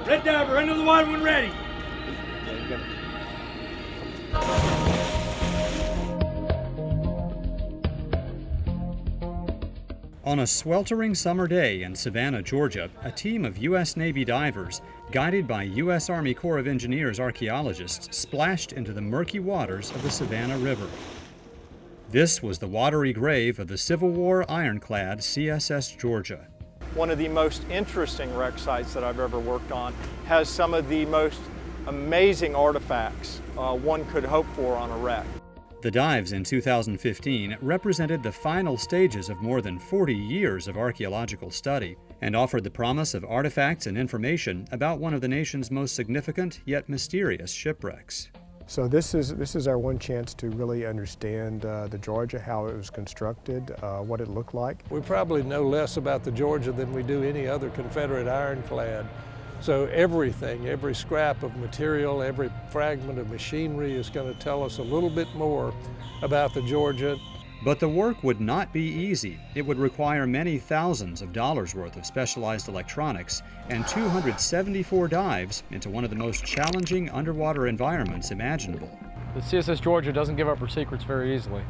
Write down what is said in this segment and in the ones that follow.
Red diver, into the water when ready. On a sweltering summer day in Savannah, Georgia, a team of U.S. Navy divers, guided by U.S.Army Corps of Engineers archaeologists, splashed into the murky waters of the Savannah River. This was the watery grave of the Civil War ironclad CSS Georgia. One of the most interesting wreck sites that I've ever worked on has some of the most amazing artifacts one could hope for on a wreck. The dives in 2015 represented the final stages of more than 40 years of archaeological study and offered the promise of artifacts and information about one of the nation's most significant yet mysterious shipwrecks. So this is our one chance to really understand the Georgia, how it was constructed, what it looked like. We probably know less about the Georgia than we do any other Confederate ironclad. So everything, every scrap of material, every fragment of machinery is going to tell us a little bit more about the Georgia. But the work would not be easy. It would require many thousands of dollars worth of specialized electronics and 274 dives into one of the most challenging underwater environments imaginable. The CSS Georgia doesn't give up her secrets very easily.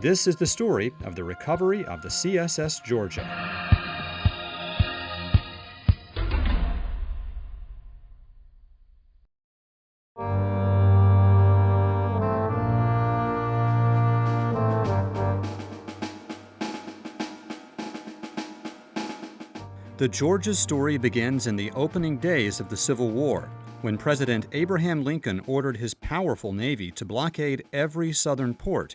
This is the story of the recovery of the CSS Georgia. The Georgia's story begins in the opening days of the Civil War, when President Abraham Lincoln ordered his powerful Navy to blockade every southern port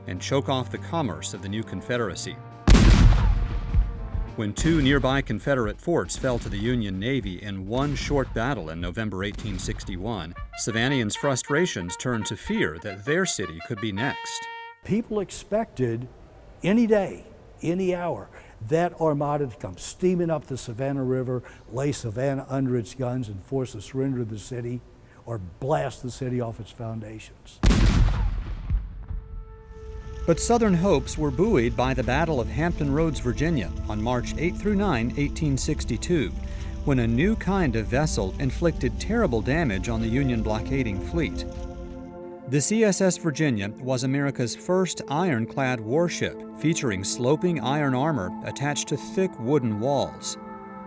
and choke off the commerce of the new Confederacy. When two nearby Confederate forts fell to the Union Navy in one short battle in November 1861, Savannahans' frustrations turned to fear that their city could be next. People expected any day, any hour, that armada to come steaming up the Savannah River, lay Savannah under its guns and force a surrender of the city or blast the city off its foundations. But Southern hopes were buoyed by the Battle of Hampton Roads, Virginia on March 8 through 9, 1862, when a new kind of vessel inflicted terrible damage on the Union blockading fleet. The CSS Virginia was America's first ironclad warship, featuring sloping iron armor attached to thick wooden walls.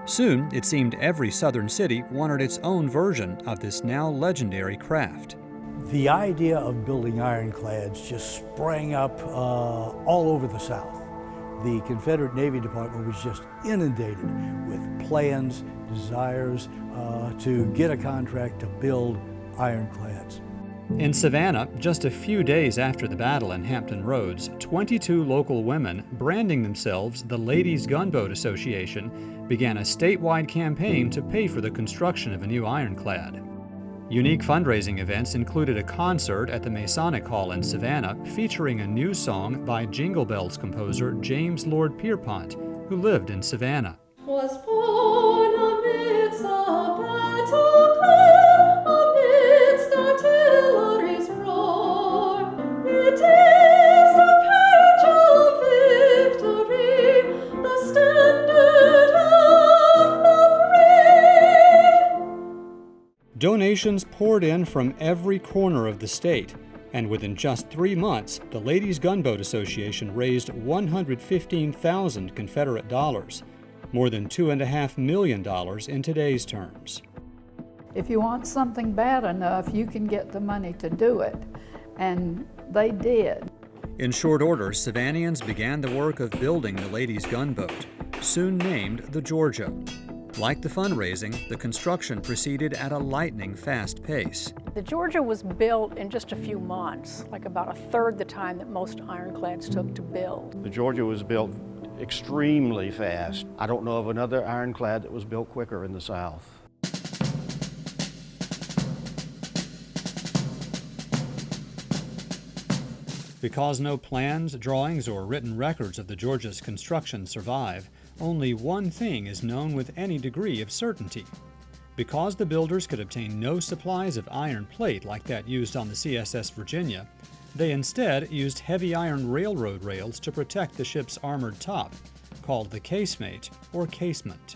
Soon, it seemed every southern city wanted its own version of this now legendary craft. The idea of building ironclads just sprang up all over the South. The Confederate Navy Department was just inundated with plans, desires to get a contract to build ironclads. In Savannah, just a few days after the battle in Hampton Roads, 22 local women, branding themselves the Ladies Gunboat Association, began a statewide campaign to pay for the construction of a new ironclad. Unique fundraising events included a concert at the Masonic Hall in Savannah featuring a new song by Jingle Bells composer James Lord Pierpont, who lived in Savannah. Was born amidst a battle clear, amidst artillery's roar. It is the page of victory, the standard of the brave. Donations poured in from every corner of the state, and within just 3 months, the Ladies Gunboat Association raised 115,000 Confederate dollars, more than $2.5 million in today's terms. If you want something bad enough, you can get the money to do it, and they did. In short order, Savannahans began the work of building the Ladies Gunboat, soon named the Georgia. Like the fundraising, the construction proceeded at a lightning-fast pace. The Georgia was built in just a few months, like about a third the time that most ironclads took to build. The Georgia was built extremely fast. I don't know of another ironclad that was built quicker in the South. Because no plans, drawings, or written records of the Georgia's construction survive, only one thing is known with any degree of certainty. Because the builders could obtain no supplies of iron plate like that used on the CSS Virginia, they instead used heavy iron railroad rails to protect the ship's armored top, called the casemate or casement.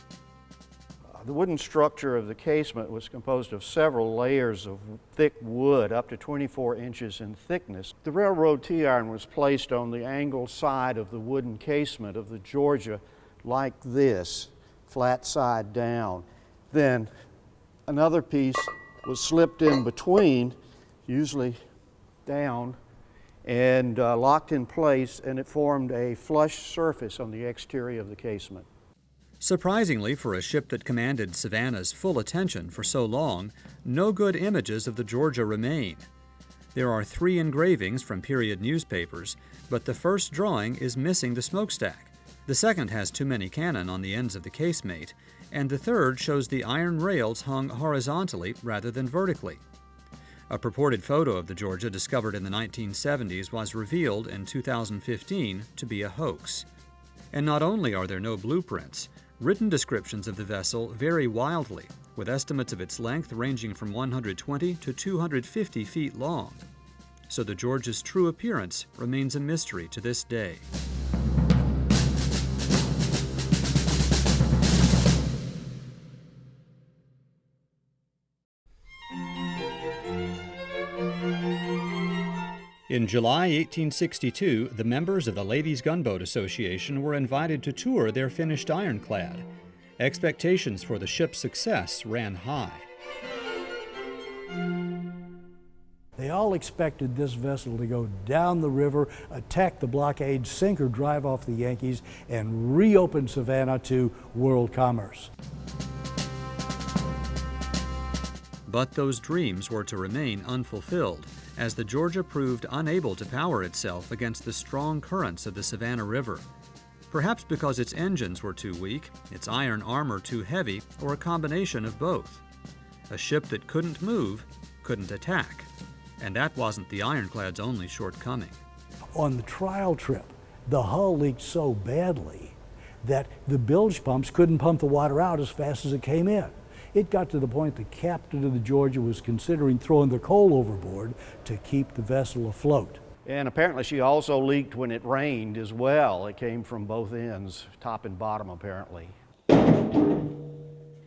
The wooden structure of the casement was composed of several layers of thick wood up to 24 inches in thickness. The railroad T-iron was placed on the angled side of the wooden casement of the Georgia like this, flat side down. Then another piece was slipped in between, usually down, and locked in place, and it formed a flush surface on the exterior of the casement. Surprisingly, for a ship that commanded Savannah's full attention for so long, no good images of the Georgia remain. There are 3 engravings from period newspapers, but the first drawing is missing the smokestack. The second has too many cannon on the ends of the casemate, and the third shows the iron rails hung horizontally rather than vertically. A purported photo of the Georgia discovered in the 1970s was revealed in 2015 to be a hoax. And not only are there no blueprints, written descriptions of the vessel vary wildly, with estimates of its length ranging from 120 to 250 feet long. So the Georgia's true appearance remains a mystery to this day. In July 1862, the members of the Ladies' Gunboat Association were invited to tour their finished Ironclad. Expectations for the ship's success ran high. They all expected this vessel to go down the river, attack the blockade, sink or drive off the Yankees, and reopen Savannah to world commerce. But those dreams were to remain unfulfilled, as the Georgia proved unable to power itself against the strong currents of the Savannah River. Perhaps because its engines were too weak, its iron armor too heavy, or a combination of both. A ship that couldn't move, couldn't attack. And that wasn't the Ironclad's only shortcoming. On the trial trip, the hull leaked so badly that the bilge pumps couldn't pump the water out as fast as it came in. It got to the point the captain of the Georgia was considering throwing the coal overboard to keep the vessel afloat. And apparently she also leaked when it rained as well. It came from both ends, top and bottom apparently.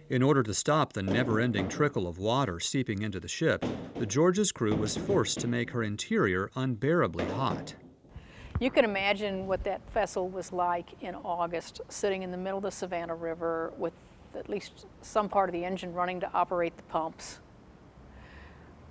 In order to stop the never-ending trickle of water seeping into the ship, the Georgia's crew was forced to make her interior unbearably hot. You can imagine what that vessel was like in August, sitting in the middle of the Savannah River with at least some part of the engine running to operate the pumps.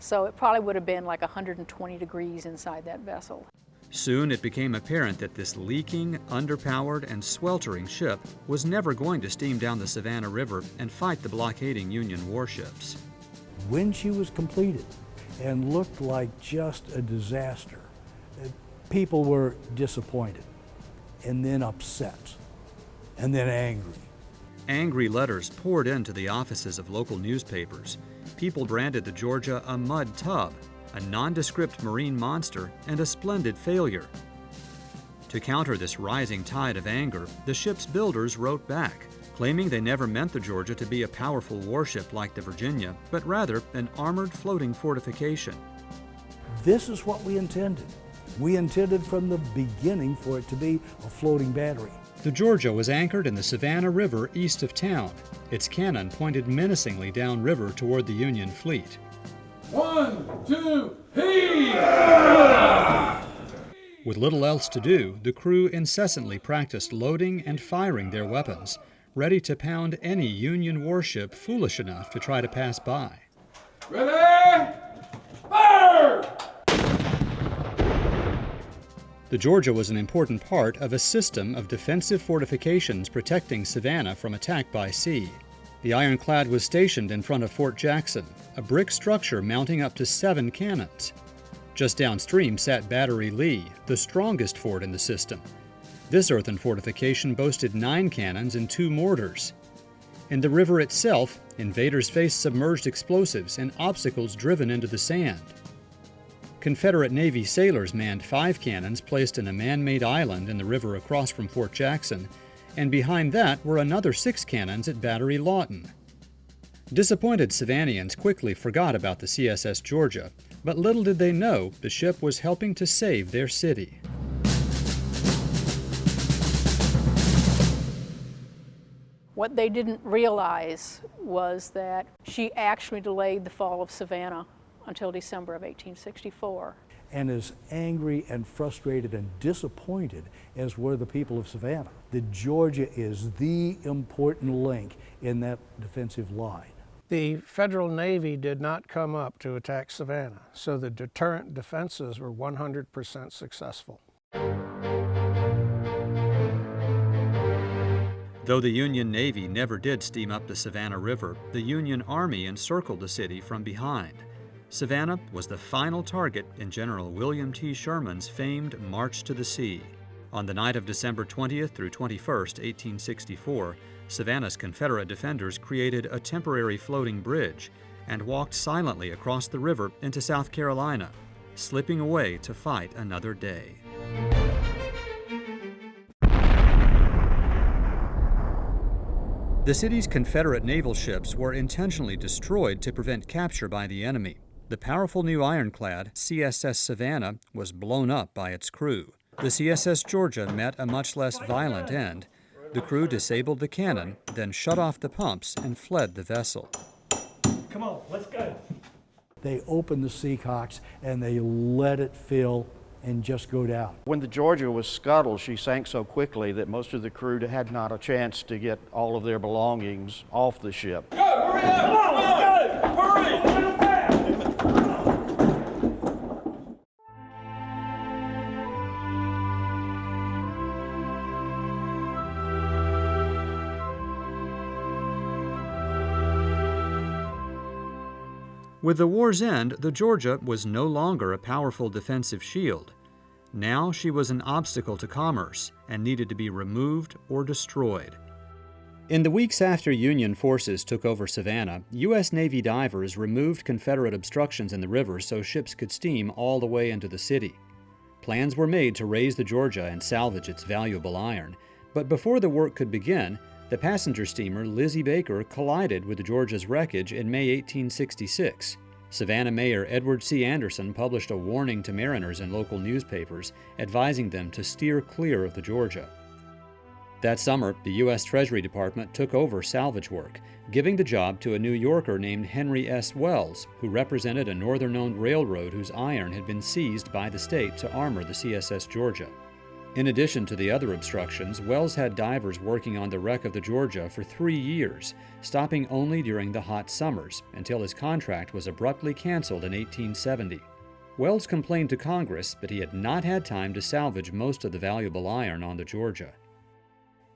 So it probably would have been like 120 degrees inside that vessel. Soon it became apparent that this leaking, underpowered, and sweltering ship was never going to steam down the Savannah River and fight the blockading Union warships. When she was completed and looked like just a disaster, people were disappointed, and then upset, and then angry. Angry letters poured into the offices of local newspapers. People branded the Georgia a mud tub, a nondescript marine monster, and a splendid failure. To counter this rising tide of anger, the ship's builders wrote back, claiming they never meant the Georgia to be a powerful warship like the Virginia, but rather an armored floating fortification. This is what we intended. We intended from the beginning for it to be a floating battery. The Georgia was anchored in the Savannah River east of town. Its cannon pointed menacingly downriver toward the Union fleet. 1, 2, heave! With little else to do, the crew incessantly practiced loading and firing their weapons, ready to pound any Union warship foolish enough to try to pass by. Ready? Fire! The Georgia was an important part of a system of defensive fortifications protecting Savannah from attack by sea. The Ironclad was stationed in front of Fort Jackson, a brick structure mounting up to 7 cannons. Just downstream sat Battery Lee, the strongest fort in the system. This earthen fortification boasted 9 cannons and 2 mortars. In the river itself, invaders faced submerged explosives and obstacles driven into the sand. Confederate Navy sailors manned 5 cannons placed in a man-made island in the river across from Fort Jackson, and behind that were another 6 cannons at Battery Lawton. Disappointed Savannians quickly forgot about the CSS Georgia, but little did they know the ship was helping to save their city. What they didn't realize was that she actually delayed the fall of Savannah until December of 1864. And as angry and frustrated and disappointed as were the people of Savannah. The Georgia is the important link in that defensive line. The Federal Navy did not come up to attack Savannah, so the deterrent defenses were 100% successful. Though the Union Navy never did steam up the Savannah River, the Union Army encircled the city from behind. Savannah was the final target in General William T. Sherman's famed March to the Sea. On the night of December 20th through 21st, 1864, Savannah's Confederate defenders created a temporary floating bridge and walked silently across the river into South Carolina, slipping away to fight another day. The city's Confederate naval ships were intentionally destroyed to prevent capture by the enemy. The powerful new ironclad, CSS Savannah, was blown up by its crew. The CSS Georgia met a much less violent end. The crew disabled the cannon, then shut off the pumps and fled the vessel. Come on, let's go. They opened the seacocks and they let it fill and just go down. When the Georgia was scuttled, she sank so quickly that most of the crew had not a chance to get all of their belongings off the ship. Go, hurry up! Come on, let's go! Hurry! With the war's end, the Georgia was no longer a powerful defensive shield. Now she was an obstacle to commerce and needed to be removed or destroyed. In the weeks after Union forces took over Savannah, U.S. Navy divers removed Confederate obstructions in the river so ships could steam all the way into the city. Plans were made to raise the Georgia and salvage its valuable iron, but before the work could begin, the passenger steamer Lizzie Baker collided with the Georgia's wreckage in May 1866. Savannah Mayor Edward C. Anderson published a warning to mariners in local newspapers, advising them to steer clear of the Georgia. That summer, the U.S. Treasury Department took over salvage work, giving the job to a New Yorker named Henry S. Wells, who represented a northern-owned railroad whose iron had been seized by the state to armor the CSS Georgia. In addition to the other obstructions, Wells had divers working on the wreck of the Georgia for 3 years, stopping only during the hot summers, until his contract was abruptly canceled in 1870. Wells complained to Congress that he had not had time to salvage most of the valuable iron on the Georgia.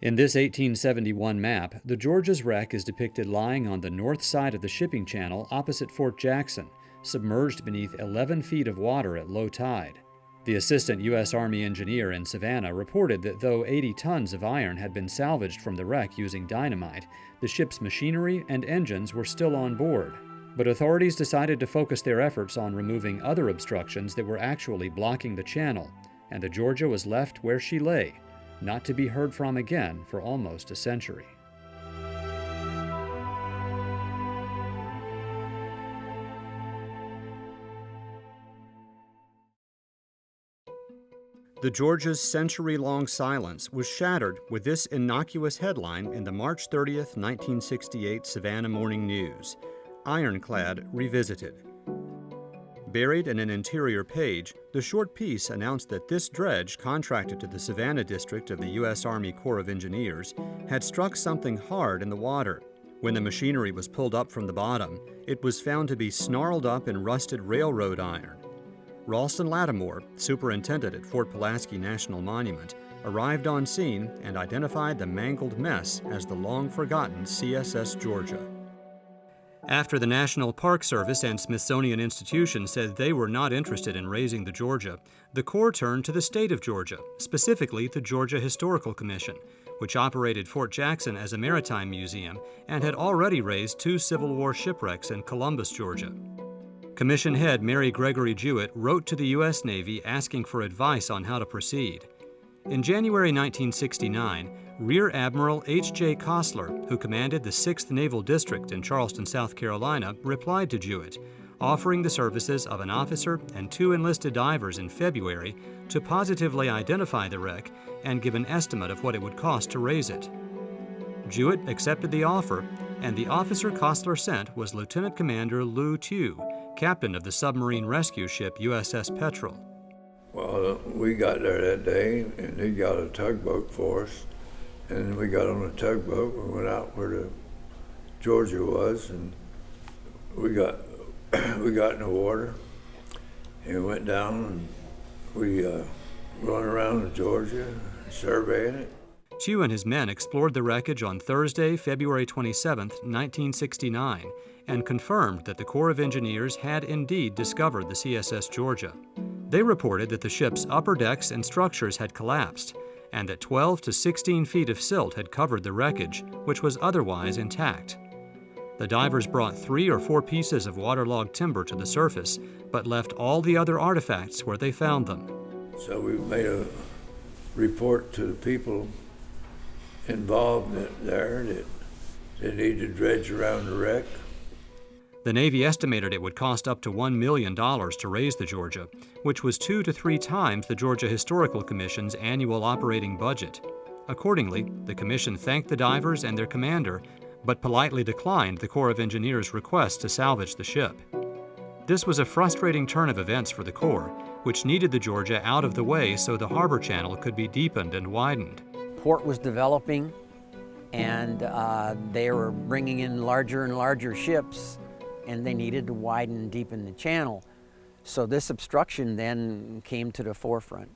In this 1871 map, the Georgia's wreck is depicted lying on the north side of the shipping channel opposite Fort Jackson, submerged beneath 11 feet of water at low tide. The assistant U.S. Army engineer in Savannah reported that though 80 tons of iron had been salvaged from the wreck using dynamite, the ship's machinery and engines were still on board. But authorities decided to focus their efforts on removing other obstructions that were actually blocking the channel, and the Georgia was left where she lay, not to be heard from again for almost a century. The Georgia's century-long silence was shattered with this innocuous headline in the March 30th, 1968 Savannah Morning News: Ironclad Revisited. Buried in an interior page, the short piece announced that this dredge, contracted to the Savannah district of the U.S. Army Corps of Engineers, had struck something hard in the water. When the machinery was pulled up from the bottom, it was found to be snarled up in rusted railroad iron. Ralston Lattimore, superintendent at Fort Pulaski National Monument, arrived on scene and identified the mangled mess as the long-forgotten CSS Georgia. After the National Park Service and Smithsonian Institution said they were not interested in raising the Georgia, the Corps turned to the state of Georgia, specifically the Georgia Historical Commission, which operated Fort Jackson as a maritime museum and had already raised 2 Civil War shipwrecks in Columbus, Georgia. Commission head Mary Gregory Jewett wrote to the U.S. Navy asking for advice on how to proceed. In January 1969, Rear Admiral H.J. Kostler, who commanded the 6th Naval District in Charleston, South Carolina, replied to Jewett, offering the services of an officer and 2 enlisted divers in February to positively identify the wreck and give an estimate of what it would cost to raise it. Jewett accepted the offer, and the officer Kostler sent was Lieutenant Commander Lou Tew, captain of the submarine rescue ship USS Petrel. Well, we got there that day, and he got a tugboat for us. And we got on a tugboat and went out where the Georgia was, and we got in the water and went down, and we run around the Georgia, surveying it. Tew and his men explored the wreckage on Thursday, February 27, 1969, and confirmed that the Corps of Engineers had indeed discovered the CSS Georgia. They reported that the ship's upper decks and structures had collapsed, and that 12 to 16 feet of silt had covered the wreckage, which was otherwise intact. The divers brought 3 or 4 pieces of waterlogged timber to the surface, but left all the other artifacts where they found them. So we made a report to the people involved there that they need to dredge around the wreck. The Navy estimated it would cost up to $1 million to raise the Georgia, which was 2 to 3 times the Georgia Historical Commission's annual operating budget. Accordingly, the commission thanked the divers and their commander, but politely declined the Corps of Engineers' request to salvage the ship. This was a frustrating turn of events for the Corps, which needed the Georgia out of the way so the harbor channel could be deepened and widened. Port was developing, and they were bringing in larger and larger ships, and they needed to widen and deepen the channel. So this obstruction then came to the forefront.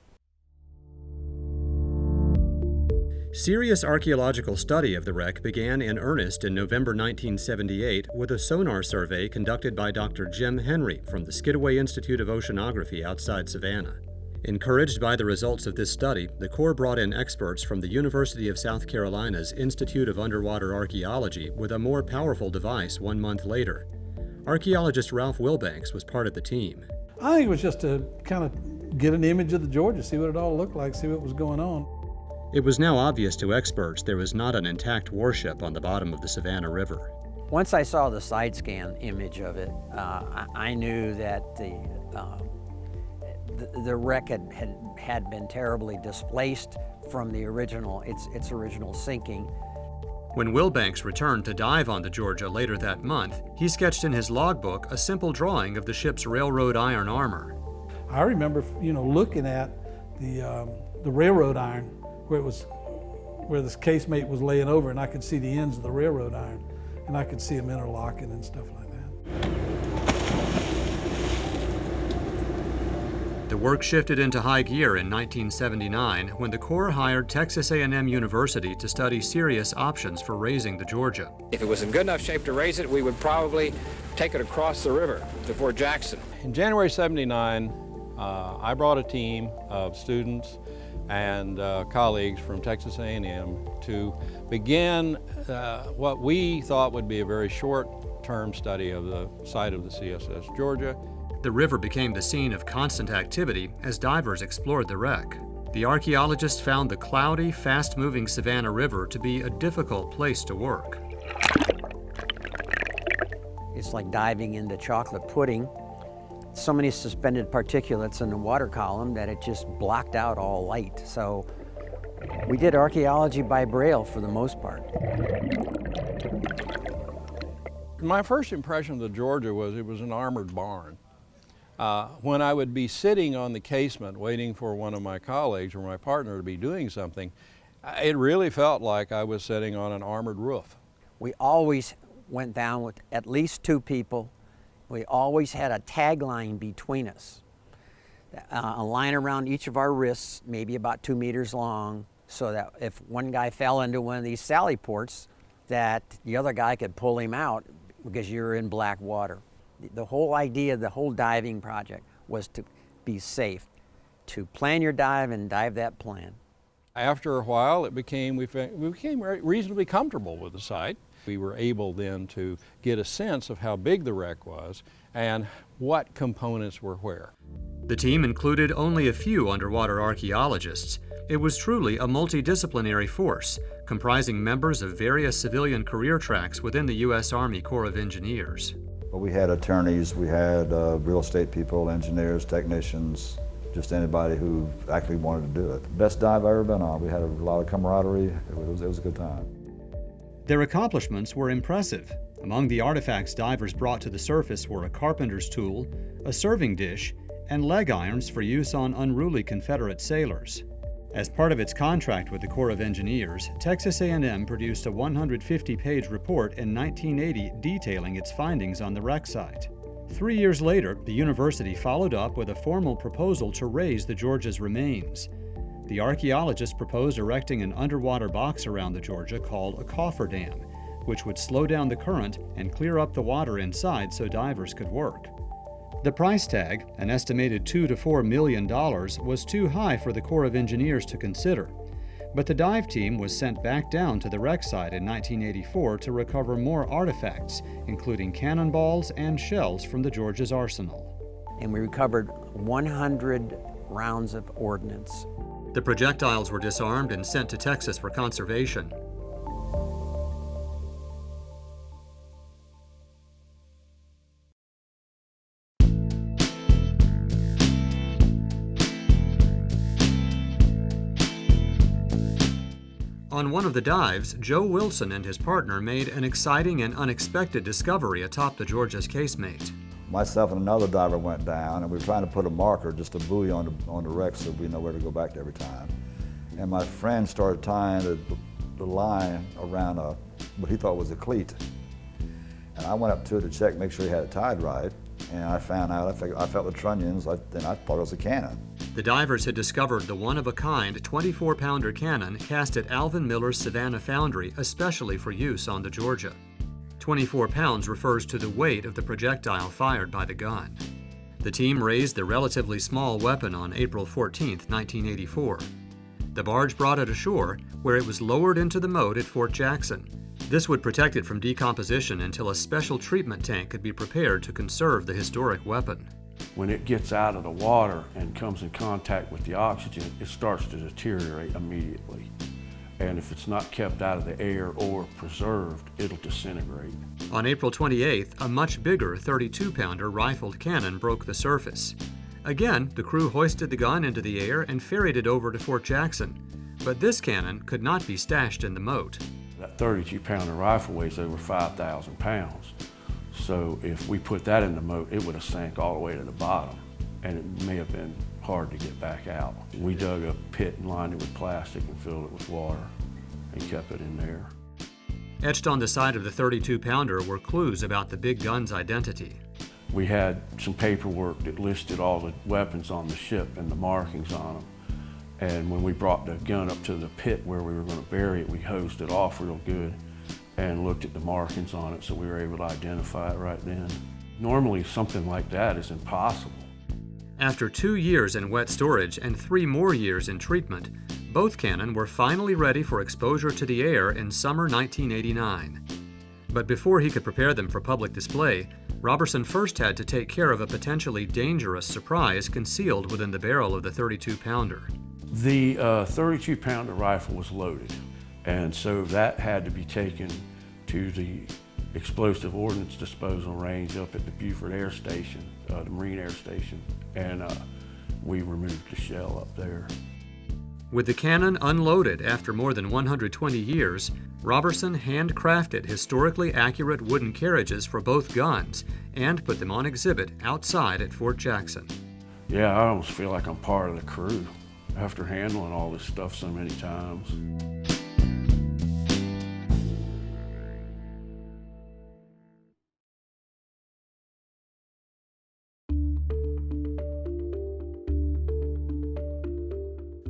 Serious archaeological study of the wreck began in earnest in November 1978 with a sonar survey conducted by Dr. Jim Henry from the Skidaway Institute of Oceanography outside Savannah. Encouraged by the results of this study, the Corps brought in experts from the University of South Carolina's Institute of Underwater Archaeology with a more powerful device 1 month later. Archaeologist Ralph Wilbanks was part of the team. I think it was just to kind of get an image of the Georgia, see what it all looked like, see what was going on. It was now obvious to experts there was not an intact warship on the bottom of the Savannah River. Once I saw the side scan image of it, I knew that the wreck had been terribly displaced from the original, its original sinking. When Wilbanks returned to dive on the Georgia later that month, he sketched in his logbook a simple drawing of the ship's railroad iron armor. I remember, looking at the railroad iron where this casemate was laying over, and I could see the ends of the railroad iron, and I could see them interlocking and stuff like that. The work shifted into high gear in 1979 when the Corps hired Texas A&M University to study serious options for raising the Georgia. If it was in good enough shape to raise it, we would probably take it across the river to Fort Jackson. In January '79, I brought a team of students and colleagues from Texas A&M to begin what we thought would be a very short-term study of the site of the CSS Georgia. The river became the scene of constant activity as divers explored the wreck. The archaeologists found the cloudy, fast-moving Savannah River to be a difficult place to work. It's like diving into chocolate pudding. So many suspended particulates in the water column that it just blocked out all light. So we did archaeology by braille for the most part. My first impression of the Georgia was it was an armored barn. When I would be sitting on the casement waiting for one of my colleagues or my partner to be doing something, it really felt like I was sitting on an armored roof. We always went down with at least 2 people. We always had a tagline between us, a line around each of our wrists, maybe about 2 meters long, so that if one guy fell into one of these sally ports, that the other guy could pull him out because you're in black water. The whole idea of the whole diving project was to be safe, to plan your dive and dive that plan. After a while, we became reasonably comfortable with the site. We were able then to get a sense of how big the wreck was and what components were where. The team included only a few underwater archaeologists. It was truly a multidisciplinary force, comprising members of various civilian career tracks within the U.S. Army Corps of Engineers. Well, we had attorneys, we had real estate people, engineers, technicians, just anybody who actually wanted to do it. Best dive I've ever been on. We had a lot of camaraderie. It was a good time. Their accomplishments were impressive. Among the artifacts divers brought to the surface were a carpenter's tool, a serving dish, and leg irons for use on unruly Confederate sailors. As part of its contract with the Corps of Engineers, Texas A&M produced a 150-page report in 1980 detailing its findings on the wreck site. 3 years later, the university followed up with a formal proposal to raise the Georgia's remains. The archaeologists proposed erecting an underwater box around the Georgia called a cofferdam, which would slow down the current and clear up the water inside so divers could work. The price tag, an estimated $2 to $4 million, was too high for the Corps of Engineers to consider. But the dive team was sent back down to the wreck site in 1984 to recover more artifacts, including cannonballs and shells from the Georgia's arsenal. And we recovered 100 rounds of ordnance. The projectiles were disarmed and sent to Texas for conservation. On one of the dives, Joe Wilson and his partner made an exciting and unexpected discovery atop the Georgia's Casemate. Myself and another diver went down, and we were trying to put a marker, just a buoy on the wreck so we know where to go back to every time. And my friend started tying the line around what he thought was a cleat. And I went up to it to check, make sure he had it tied right. And I found out, I felt the trunnions, and I thought it was a cannon. The divers had discovered the one-of-a-kind 24-pounder cannon cast at Alvin Miller's Savannah foundry, especially for use on the Georgia. 24 pounds refers to the weight of the projectile fired by the gun. The team raised the relatively small weapon on April 14, 1984. The barge brought it ashore, where it was lowered into the moat at Fort Jackson. This would protect it from decomposition until a special treatment tank could be prepared to conserve the historic weapon. When it gets out of the water and comes in contact with the oxygen, it starts to deteriorate immediately. And if it's not kept out of the air or preserved, it'll disintegrate. On April 28th, a much bigger 32-pounder rifled cannon broke the surface. Again, the crew hoisted the gun into the air and ferried it over to Fort Jackson. But this cannon could not be stashed in the moat. That 32-pounder rifle weighs over 5,000 pounds. So if we put that in the moat, it would have sank all the way to the bottom, and it may have been hard to get back out. We dug a pit and lined it with plastic and filled it with water and kept it in there. Etched on the side of the 32-pounder were clues about the big gun's identity. We had some paperwork that listed all the weapons on the ship and the markings on them. And when we brought the gun up to the pit where we were going to bury it, we hosed it off real good and looked at the markings on it, so we were able to identify it right then. Normally, something like that is impossible. After 2 years in wet storage and 3 more years in treatment, both cannon were finally ready for exposure to the air in summer 1989. But before he could prepare them for public display, Robertson first had to take care of a potentially dangerous surprise concealed within the barrel of the 32-pounder. The 32-pounder rifle was loaded, and so that had to be taken to the explosive ordnance disposal range up at the Beaufort Air Station, the Marine Air Station, and we removed the shell up there. With the cannon unloaded after more than 120 years, Robertson handcrafted historically accurate wooden carriages for both guns and put them on exhibit outside at Fort Jackson. Yeah, I almost feel like I'm part of the crew after handling all this stuff so many times.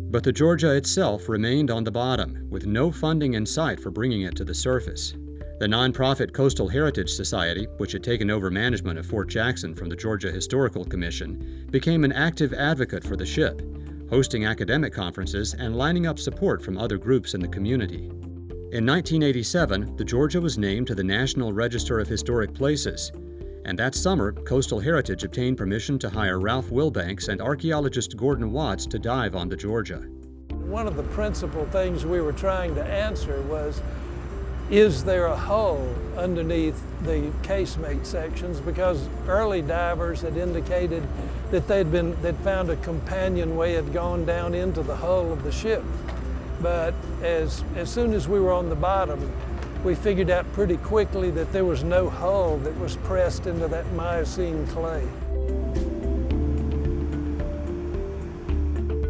But the Georgia itself remained on the bottom, with no funding in sight for bringing it to the surface. The nonprofit Coastal Heritage Society, which had taken over management of Fort Jackson from the Georgia Historical Commission, became an active advocate for the ship, hosting academic conferences and lining up support from other groups in the community. In 1987, the Georgia was named to the National Register of Historic Places, and that summer, Coastal Heritage obtained permission to hire Ralph Wilbanks and archaeologist Gordon Watts to dive on the Georgia. One of the principal things we were trying to answer was, is there a hull underneath the casemate sections? Because early divers had indicated that they'd found a companionway had gone down into the hull of the ship. But as soon as we were on the bottom, we figured out pretty quickly that there was no hull that was pressed into that Miocene clay.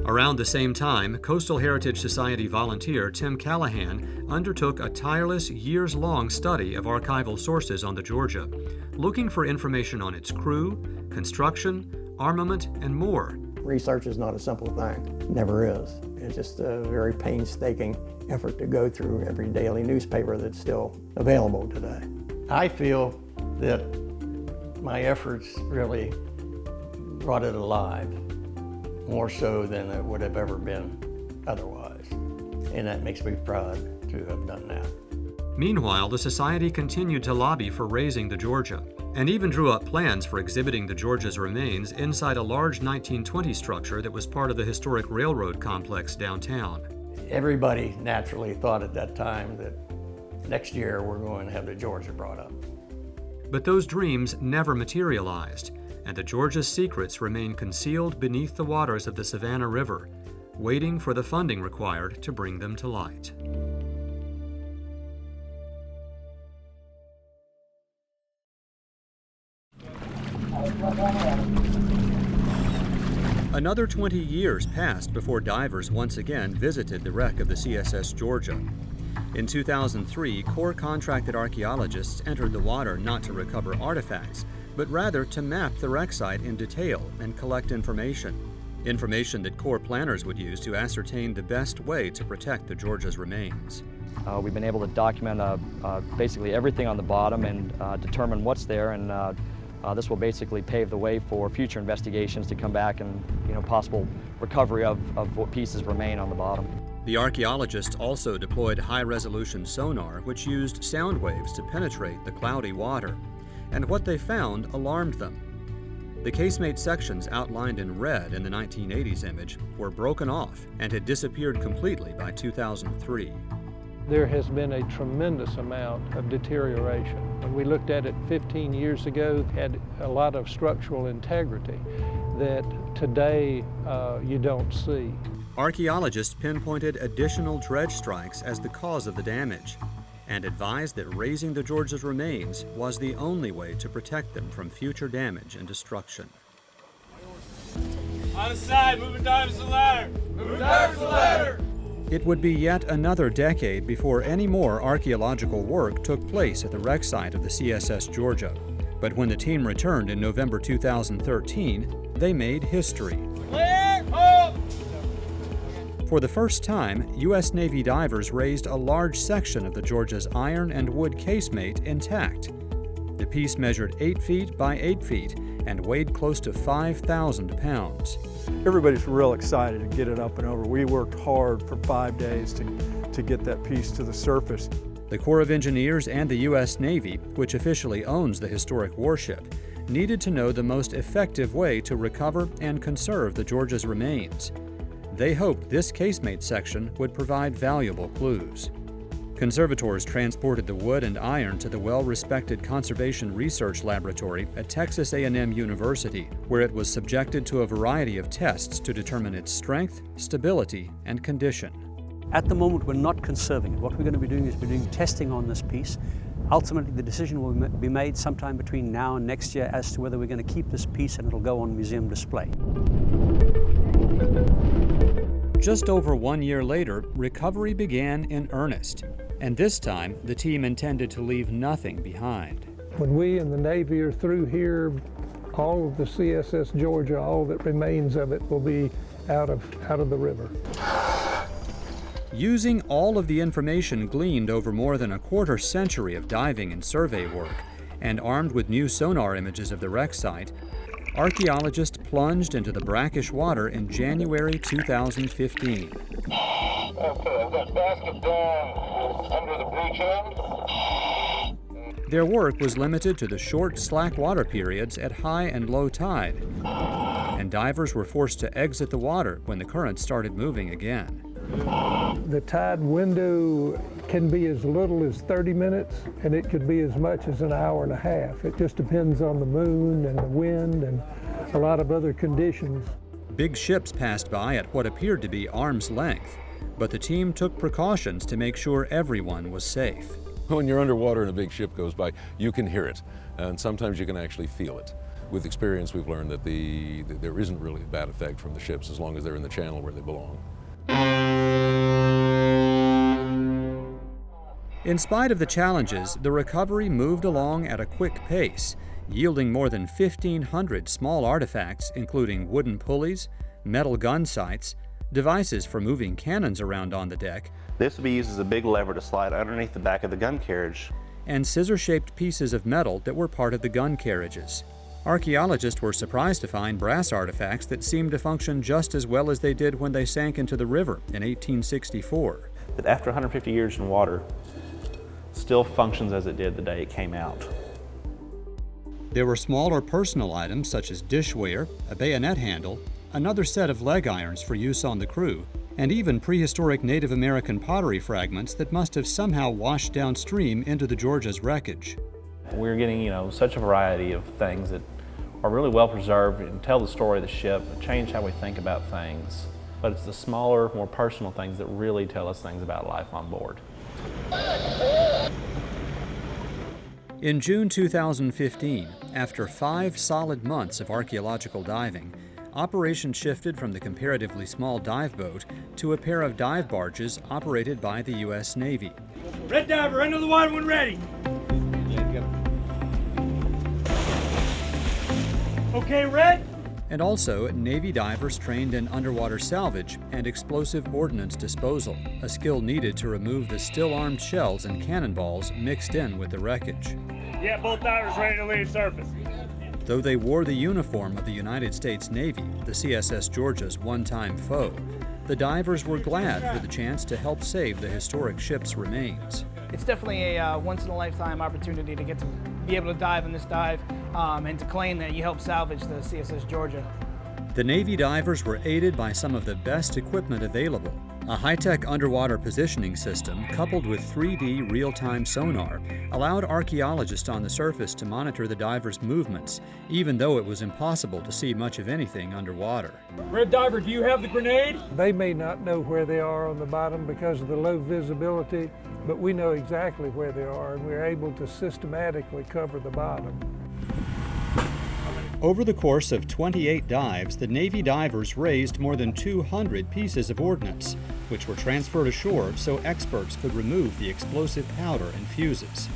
Around the same time, Coastal Heritage Society volunteer Tim Callahan undertook a tireless, years-long study of archival sources on the Georgia, looking for information on its crew, construction, armament, and more. Research is not a simple thing, never is. It's just a very painstaking effort to go through every daily newspaper that's still available today. I feel that my efforts really brought it alive, more so than it would have ever been otherwise. And that makes me proud to have done that. Meanwhile, the Society continued to lobby for raising the Georgia, and even drew up plans for exhibiting the Georgia's remains inside a large 1920 structure that was part of the historic railroad complex downtown. Everybody naturally thought at that time that next year we're going to have the Georgia brought up. But those dreams never materialized, and the Georgia's secrets remain concealed beneath the waters of the Savannah River, waiting for the funding required to bring them to light. Another 20 years passed before divers once again visited the wreck of the CSS Georgia. In 2003, Corps contracted archaeologists entered the water not to recover artifacts, but rather to map the wreck site in detail and collect information that Corps planners would use to ascertain the best way to protect the Georgia's remains. We've been able to document basically everything on the bottom and determine what's there, and this will basically pave the way for future investigations to come back and possible recovery of what pieces remain on the bottom. The archaeologists also deployed high-resolution sonar, which used sound waves to penetrate the cloudy water, and what they found alarmed them. The Casemate sections outlined in red in the 1980s image were broken off and had disappeared completely by 2003. There has been a tremendous amount of deterioration. When we looked at it 15 years ago, it had a lot of structural integrity that today you don't see. Archaeologists pinpointed additional dredge strikes as the cause of the damage and advised that raising the Georgia's remains was the only way to protect them from future damage and destruction. On the side, moving divers to the ladder! Moving divers to the ladder! It would be yet another decade before any more archaeological work took place at the wreck site of the CSS Georgia. But when the team returned in November 2013, they made history. Clear! Hold! For the first time, U.S. Navy divers raised a large section of the Georgia's iron and wood casemate intact. The piece measured 8 feet by 8 feet and weighed close to 5,000 pounds. Everybody's real excited to get it up and over. We worked hard for 5 days to get that piece to the surface. The Corps of Engineers and the U.S. Navy, which officially owns the historic warship, needed to know the most effective way to recover and conserve the Georgia's remains. They hoped this casemate section would provide valuable clues. Conservators transported the wood and iron to the well-respected Conservation Research Laboratory at Texas A&M University, where it was subjected to a variety of tests to determine its strength, stability, and condition. At the moment, we're not conserving it. What we're going to be doing is doing testing on this piece. Ultimately, the decision will be made sometime between now and next year as to whether we're going to keep this piece and it'll go on museum display. Just over 1 year later, recovery began in earnest. And this time, the team intended to leave nothing behind. When we in the Navy are through here, all of the CSS Georgia, all that remains of it will be out of the river. Using all of the information gleaned over more than a quarter century of diving and survey work, and armed with new sonar images of the wreck site, archaeologists plunged into the brackish water in January 2015. Okay, I've got basket down under the breach end. Their work was limited to the short, slack water periods at high and low tide, and divers were forced to exit the water when the current started moving again. The tide window can be as little as 30 minutes, and it could be as much as an hour and a half. It just depends on the moon and the wind and a lot of other conditions. Big ships passed by at what appeared to be arm's length, but the team took precautions to make sure everyone was safe. When you're underwater and a big ship goes by, you can hear it, and sometimes you can actually feel it. With experience, we've learned that there isn't really a bad effect from the ships as long as they're in the channel where they belong. In spite of the challenges, the recovery moved along at a quick pace, yielding more than 1,500 small artifacts, including wooden pulleys, metal gun sights, devices for moving cannons around on the deck. This will be used as a big lever to slide underneath the back of the gun carriage. And scissor-shaped pieces of metal that were part of the gun carriages. Archaeologists were surprised to find brass artifacts that seemed to function just as well as they did when they sank into the river in 1864. That after 150 years in water, still functions as it did the day it came out. There were smaller personal items such as dishware, a bayonet handle, another set of leg irons for use on the crew, and even prehistoric Native American pottery fragments that must have somehow washed downstream into the Georgia's wreckage. We're getting, such a variety of things that are really well preserved and tell the story of the ship, change how we think about things. But it's the smaller, more personal things that really tell us things about life on board. In June 2015, after 5 solid months of archaeological diving, operations shifted from the comparatively small dive boat to a pair of dive barges operated by the U.S. Navy. Red diver, into the water when ready. Okay, red? And also Navy divers trained in underwater salvage and explosive ordnance disposal, a skill needed to remove the still-armed shells and cannonballs mixed in with the wreckage. Yeah, both divers ready to leave surface. Though they wore the uniform of the United States Navy, the CSS Georgia's one-time foe, the divers were glad for the chance to help save the historic ship's remains. It's definitely a once-in-a-lifetime opportunity to get to be able to dive in this dive and to claim that you helped salvage the CSS Georgia. The Navy divers were aided by some of the best equipment available. A high-tech underwater positioning system coupled with 3D real-time sonar allowed archaeologists on the surface to monitor the divers' movements, even though it was impossible to see much of anything underwater. Red diver, do you have the grenade? They may not know where they are on the bottom because of the low visibility, but we know exactly where they are, and we're able to systematically cover the bottom. Over the course of 28 dives, the Navy divers raised more than 200 pieces of ordnance, which were transferred ashore so experts could remove the explosive powder and fuses.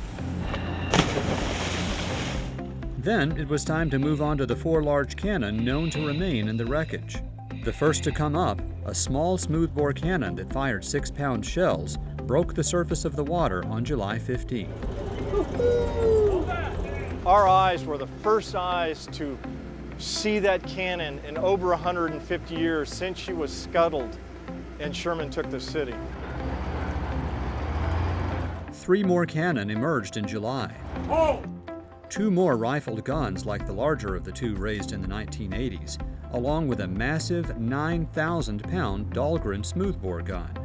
Then it was time to move on to the 4 large cannon known to remain in the wreckage. The first to come up, a small smoothbore cannon that fired 6-pound shells, broke the surface of the water on July 15. Our eyes were the first eyes to see that cannon in over 150 years since she was scuttled and Sherman took the city. 3 more cannon emerged in July. Oh! 2 more rifled guns like the larger of the 2 raised in the 1980s, along with a massive 9,000-pound Dahlgren smoothbore gun.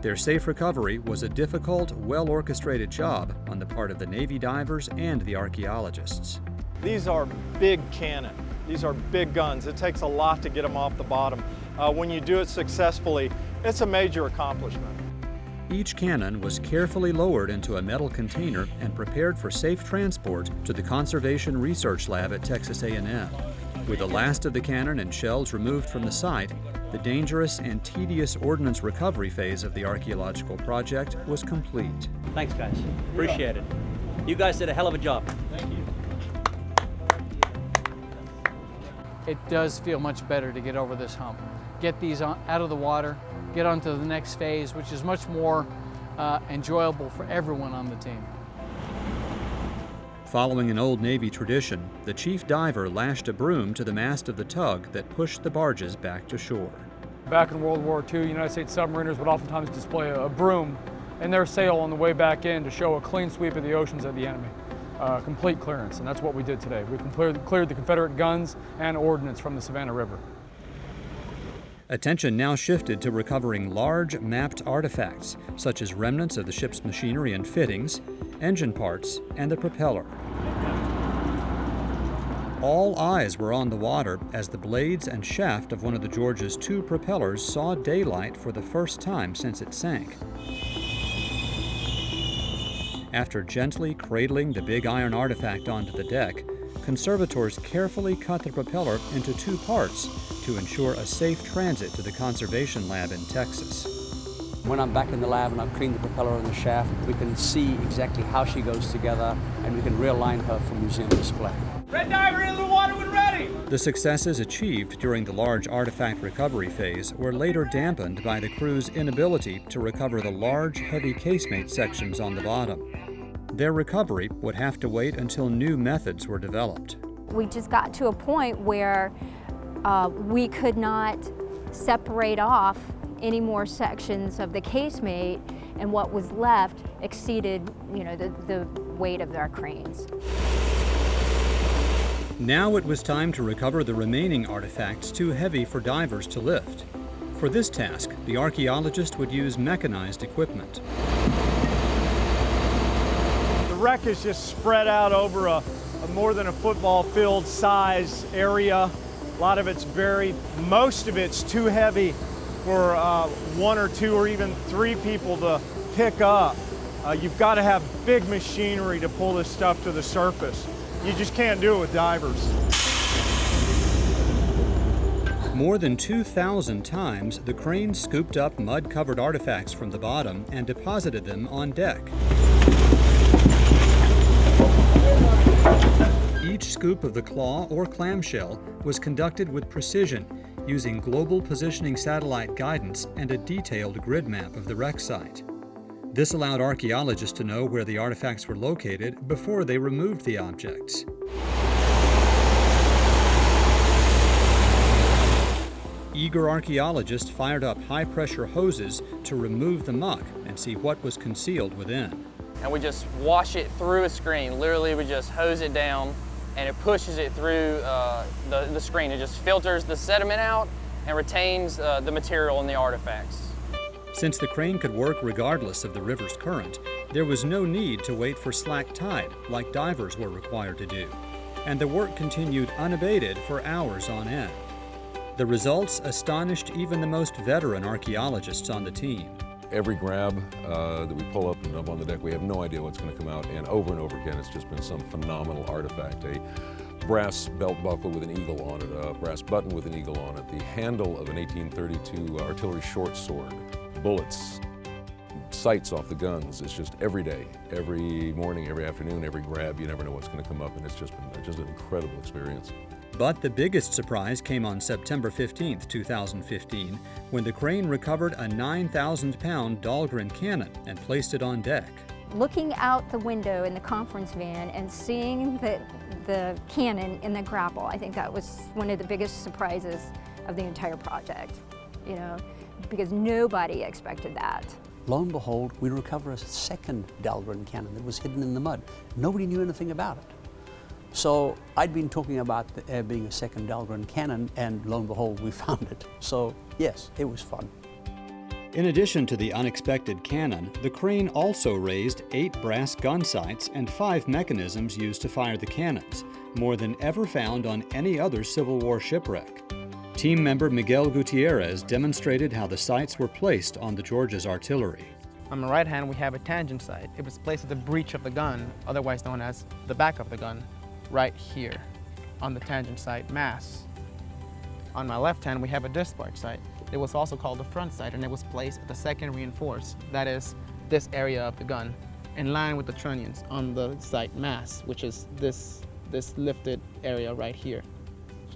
Their safe recovery was a difficult, well-orchestrated job on the part of the Navy divers and the archaeologists. These are big cannon. These are big guns. It takes a lot to get them off the bottom. When you do it successfully, it's a major accomplishment. Each cannon was carefully lowered into a metal container and prepared for safe transport to the Conservation Research Lab at Texas A&M. With the last of the cannon and shells removed from the site, the dangerous and tedious ordnance recovery phase of the archaeological project was complete. Thanks, guys. Appreciate it. You guys did a hell of a job. Thank you. It does feel much better to get over this hump. Get these out of the water, get on to the next phase, which is much more enjoyable for everyone on the team. Following an old Navy tradition, the chief diver lashed a broom to the mast of the tug that pushed the barges back to shore. Back in World War II, United States submariners would oftentimes display a broom in their sail on the way back in to show a clean sweep of the oceans of the enemy. Complete clearance, and that's what we did today. We cleared the Confederate guns and ordnance from the Savannah River. Attention now shifted to recovering large mapped artifacts, such as remnants of the ship's machinery and fittings, engine parts, and the propeller. All eyes were on the water as the blades and shaft of one of the Georgia's 2 propellers saw daylight for the first time since it sank. After gently cradling the big iron artifact onto the deck, conservators carefully cut the propeller into 2 parts to ensure a safe transit to the conservation lab in Texas. When I'm back in the lab and I've cleaned the propeller and the shaft, we can see exactly how she goes together, and we can realign her for museum display. Red diver into the water when ready! The successes achieved during the large artifact recovery phase were later dampened by the crew's inability to recover the large, heavy casemate sections on the bottom. Their recovery would have to wait until new methods were developed. We just got to a point where we could not separate off any more sections of the casemate, and what was left exceeded, the weight of our cranes. Now it was time to recover the remaining artifacts too heavy for divers to lift. For this task, the archaeologist would use mechanized equipment. The wreck is just spread out over a more than a football field size area. A lot of it's buried. Most of it's too heavy for 1 or 2 or even 3 people to pick up. You've got to have big machinery to pull this stuff to the surface. You just can't do it with divers. More than 2,000 times, the crane scooped up mud-covered artifacts from the bottom and deposited them on deck. Each scoop of the claw or clamshell was conducted with precision, using global positioning satellite guidance and a detailed grid map of the wreck site. This allowed archaeologists to know where the artifacts were located before they removed the objects. Eager archaeologists fired up high-pressure hoses to remove the muck and see what was concealed within. And we just wash it through a screen. Literally, we just hose it down and it pushes it through the screen. It just filters the sediment out and retains the material in the artifacts. Since the crane could work regardless of the river's current, there was no need to wait for slack tide like divers were required to do, and the work continued unabated for hours on end. The results astonished even the most veteran archaeologists on the team. Every grab that we pull up and up on the deck, we have no idea what's going to come out, and over again, it's just been some phenomenal artifact. A brass belt buckle with an eagle on it, a brass button with an eagle on it, the handle of an 1832 artillery short sword, bullets, sights off the guns. It's just every day, every morning, every afternoon, every grab, you never know what's going to come up, and it's just an incredible experience. But the biggest surprise came on September 15, 2015, when the crane recovered a 9,000-pound Dahlgren cannon and placed it on deck. Looking out the window in the conference van and seeing the cannon in the grapple, I think that was one of the biggest surprises of the entire project, because nobody expected that. Lo and behold, we recover a second Dahlgren cannon that was hidden in the mud. Nobody knew anything about it. So I'd been talking about there being a second Dahlgren cannon, and lo and behold, we found it. So yes, it was fun. In addition to the unexpected cannon, the crane also raised 8 brass gun sights and 5 mechanisms used to fire the cannons, more than ever found on any other Civil War shipwreck. Team member Miguel Gutierrez demonstrated how the sights were placed on the Georgia's artillery. On the right hand, we have a tangent sight. It was placed at the breech of the gun, otherwise known as the back of the gun, right here on the tangent sight mass. On my left hand, we have a discharge sight. It was also called the front sight, and it was placed at the second reinforced, that is, this area of the gun, in line with the trunnions on the sight mass, which is this lifted area right here,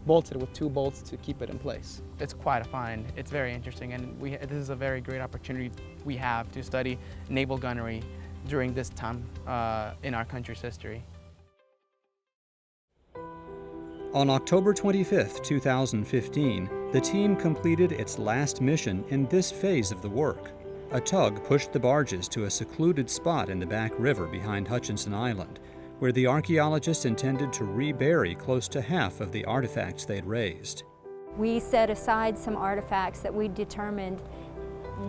bolted with 2 bolts to keep it in place. It's quite a find. It's very interesting, and this is a very great opportunity we have to study naval gunnery during this time in our country's history. On October 25, 2015, the team completed its last mission in this phase of the work. A tug pushed the barges to a secluded spot in the back river behind Hutchinson Island, where the archaeologists intended to rebury close to half of the artifacts they'd raised. We set aside some artifacts that we determined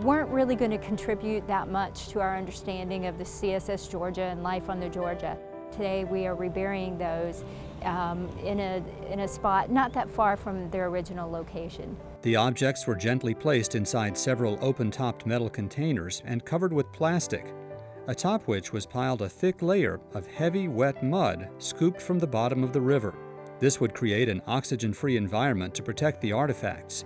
weren't really going to contribute that much to our understanding of the CSS Georgia and life on the Georgia. Today we are reburying those in a spot not that far from their original location. The objects were gently placed inside several open-topped metal containers and covered with plastic. atop which was piled a thick layer of heavy, wet mud scooped from the bottom of the river. This would create an oxygen-free environment to protect the artifacts.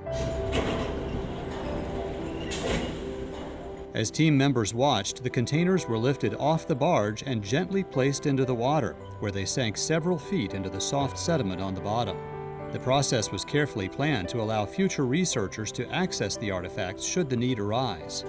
As team members watched, the containers were lifted off the barge and gently placed into the water, where they sank several feet into the soft sediment on the bottom. The process was carefully planned to allow future researchers to access the artifacts should the need arise.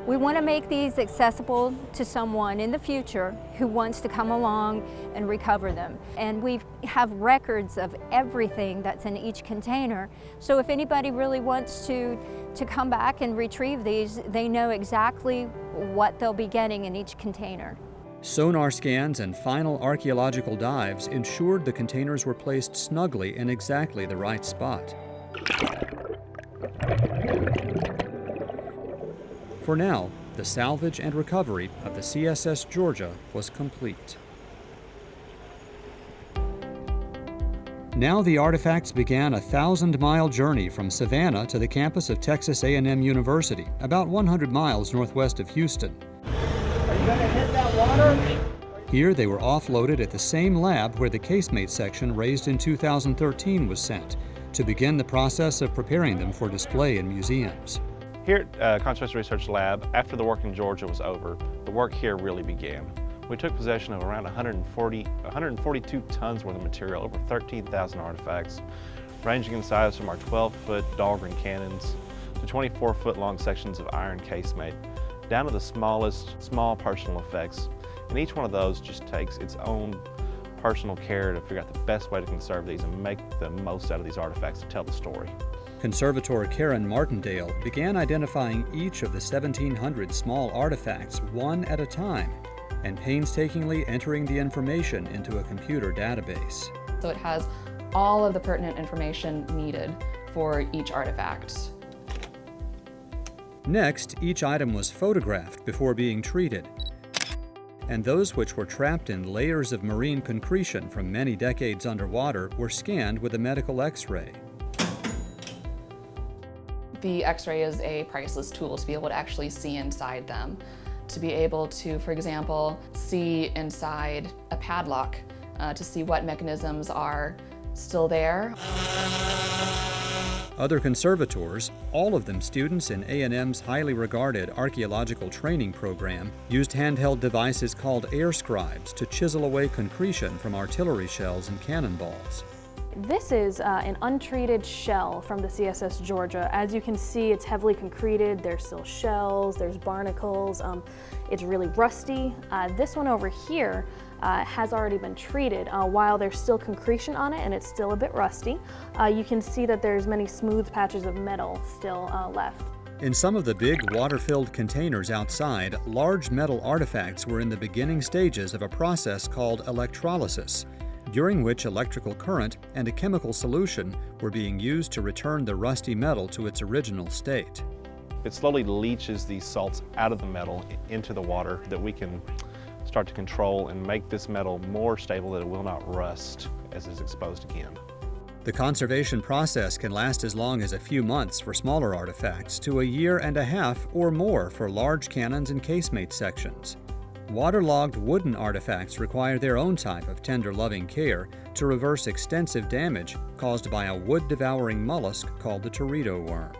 We want to make these accessible to someone in the future who wants to come along and recover them. And we have records of everything that's in each container. So if anybody really wants to come back and retrieve these, they know exactly what they'll be getting in each container. Sonar scans and final archaeological dives ensured the containers were placed snugly in exactly the right spot. For now, the salvage and recovery of the CSS Georgia was complete. Now the artifacts began a 1,000-mile journey from Savannah to the campus of Texas A&M University, about 100 miles northwest of Houston. Are you going to hit that water? Here they were offloaded at the same lab where the Casemate section raised in 2013 was sent, to begin the process of preparing them for display in museums. Here at Conservation Research Lab, after the work in Georgia was over, the work here really began. We took possession of around 142 tons worth of material, over 13,000 artifacts, ranging in size from our 12-foot Dahlgren cannons to 24-foot long sections of iron casemate, down to the smallest small personal effects. And each one of those just takes its own personal care to figure out the best way to conserve these and make the most out of these artifacts to tell the story. Conservator Karen Martindale began identifying each of the 1,700 small artifacts one at a time and painstakingly entering the information into a computer database. So it has all of the pertinent information needed for each artifact. Next, each item was photographed before being treated, and those which were trapped in layers of marine concretion from many decades underwater were scanned with a medical X-ray. The X-ray is a priceless tool to be able to actually see inside them, to be able to, for example, see inside a padlock, to see what mechanisms are still there. Other conservators, all of them students in A&M's highly regarded archaeological training program, used handheld devices called air scribes to chisel away concretion from artillery shells and cannonballs. This is an untreated shell from the CSS Georgia. As you can see, it's heavily concreted. There's still shells, there's barnacles. It's really rusty. This one over here has already been treated. While there's still concretion on it and it's still a bit rusty, you can see that there's many smooth patches of metal still left. In some of the big water-filled containers outside, large metal artifacts were in the beginning stages of a process called electrolysis, during which electrical current and a chemical solution were being used to return the rusty metal to its original state. It slowly leaches these salts out of the metal into the water that we can start to control and make this metal more stable that it will not rust as it's exposed again. The conservation process can last as long as a few months for smaller artifacts to a year and a half or more for large cannons and casemate sections. Waterlogged wooden artifacts require their own type of tender, loving care to reverse extensive damage caused by a wood-devouring mollusk called the teredo worm.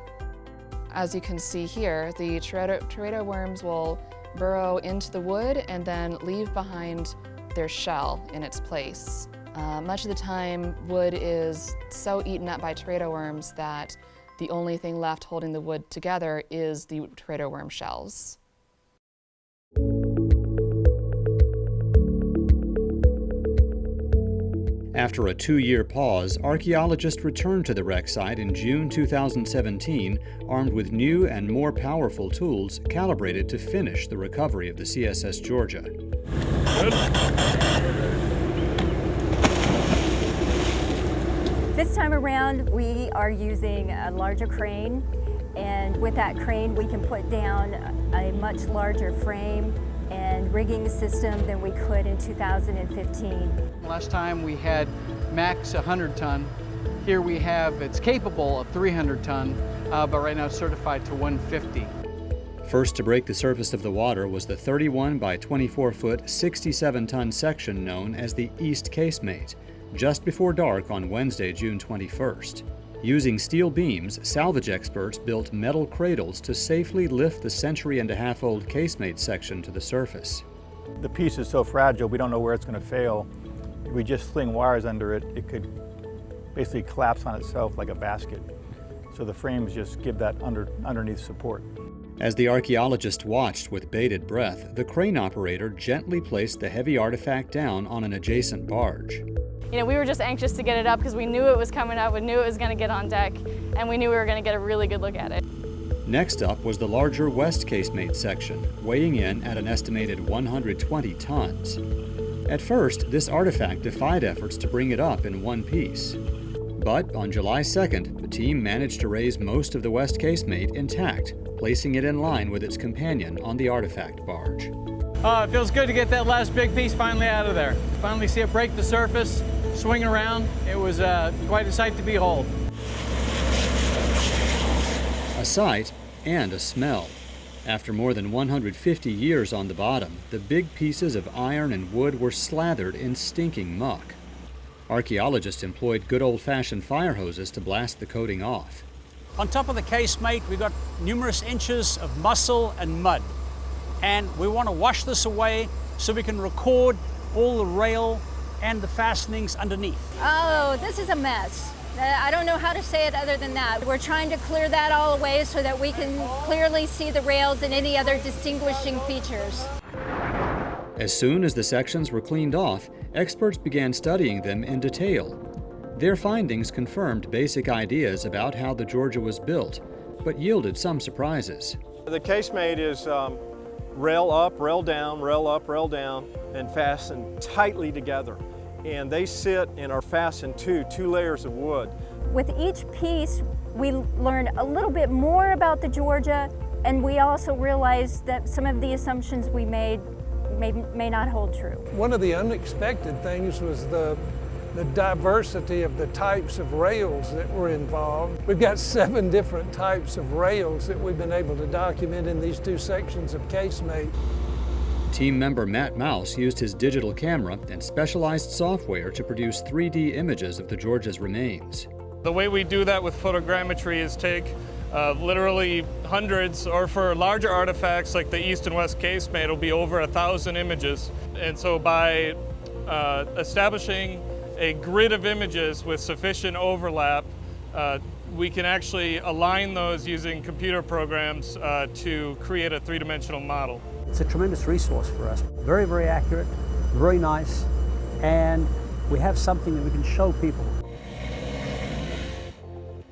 As you can see here, the teredo worms will burrow into the wood and then leave behind their shell in its place. Much of the time, wood is so eaten up by teredo worms that the only thing left holding the wood together is the teredo worm shells. After a 2-year pause, archaeologists returned to the wreck site in June 2017, armed with new and more powerful tools calibrated to finish the recovery of the CSS Georgia. This time around, we are using a larger crane, and with that crane, we can put down a much larger frame and rigging system than we could in 2015. Last time we had max 100 ton. Here we have, it's capable of 300 ton, but right now it's certified to 150. First to break the surface of the water was the 31 by 24 foot, 67-ton section known as the East Casemate, just before dark on Wednesday, June 21st. Using steel beams, salvage experts built metal cradles to safely lift the century-and-a-half-old Casemate section to the surface. The piece is so fragile, we don't know where it's going to fail. If we just sling wires under it, it could basically collapse on itself like a basket. So the frames just give that underneath support. As the archaeologist watched with bated breath, the crane operator gently placed the heavy artifact down on an adjacent barge. You know, we were just anxious to get it up because we knew it was coming up, we knew it was going to get on deck, and we knew we were going to get a really good look at it. Next up was the larger West Casemate section, weighing in at an estimated 120 tons. At first, this artifact defied efforts to bring it up in one piece. But on July 2nd, the team managed to raise most of the West Casemate intact, placing it in line with its companion on the artifact barge. It feels good to get that last big piece finally out of there. Finally see it break the surface, swing around. It was quite a sight to behold. A sight and a smell. After more than 150 years on the bottom, the big pieces of iron and wood were slathered in stinking muck. Archaeologists employed good old-fashioned fire hoses to blast the coating off. On top of the casemate, we've got numerous inches of mussel and mud. And we want to wash this away so we can record all the rail and the fastenings underneath. Oh, this is a mess. I don't know how to say it other than that. We're trying to clear that all away so that we can clearly see the rails and any other distinguishing features. As soon as the sections were cleaned off, experts began studying them in detail. Their findings confirmed basic ideas about how the Georgia was built, but yielded some surprises. The casemate is rail up, rail down, rail up, rail down, and fastened tightly together. And they sit and are fastened to two layers of wood. With each piece, we learned a little bit more about the Georgia, and we also realized that some of the assumptions we made may not hold true. One of the unexpected things was the diversity of the types of rails that were involved. We've got 7 different types of rails that we've been able to document in these 2 sections of Casemate. Team member Matt Mouse used his digital camera and specialized software to produce 3D images of the Georgia's remains. The way we do that with photogrammetry is take literally hundreds, or for larger artifacts like the East and West Casemate, it'll be over 1,000 images. And so by establishing a grid of images with sufficient overlap, we can actually align those using computer programs to create a 3-dimensional model. It's a tremendous resource for us. Very, very accurate, very nice, and we have something that we can show people.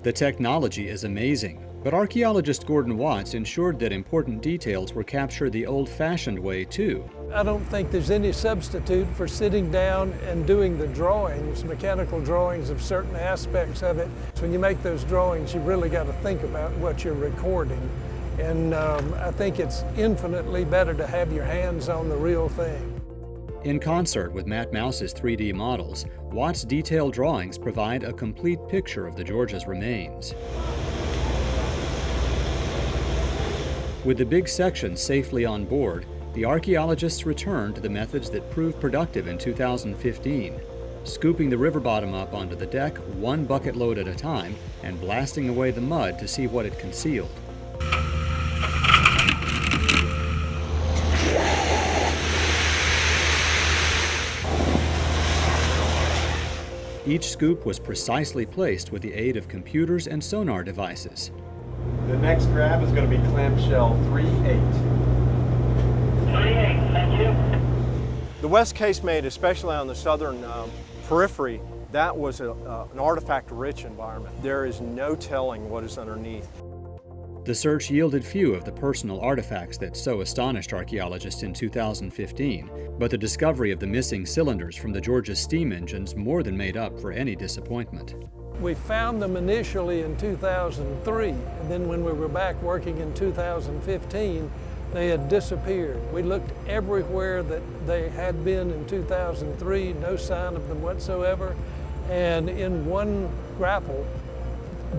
The technology is amazing, but archaeologist Gordon Watts ensured that important details were captured the old-fashioned way too. I don't think there's any substitute for sitting down and doing the drawings, mechanical drawings of certain aspects of it. So when you make those drawings, you really got to think about what you're recording. And I think it's infinitely better to have your hands on the real thing. In concert with Matt Mouse's 3D models, Watts' detailed drawings provide a complete picture of the Georgia's remains. With the big section safely on board, the archaeologists returned to the methods that proved productive in 2015, scooping the river bottom up onto the deck 1 bucket load at a time and blasting away the mud to see what it concealed. Each scoop was precisely placed with the aid of computers and sonar devices. The next grab is going to be clamshell 3-8. 3-8, thank you. The West Casemate, especially on the southern periphery, that was an artifact-rich environment. There is no telling what is underneath. The search yielded few of the personal artifacts that so astonished archaeologists in 2015, but the discovery of the missing cylinders from the Georgia steam engines more than made up for any disappointment. We found them initially in 2003, and then when we were back working in 2015, they had disappeared. We looked everywhere that they had been in 2003, no sign of them whatsoever, and in one grapple,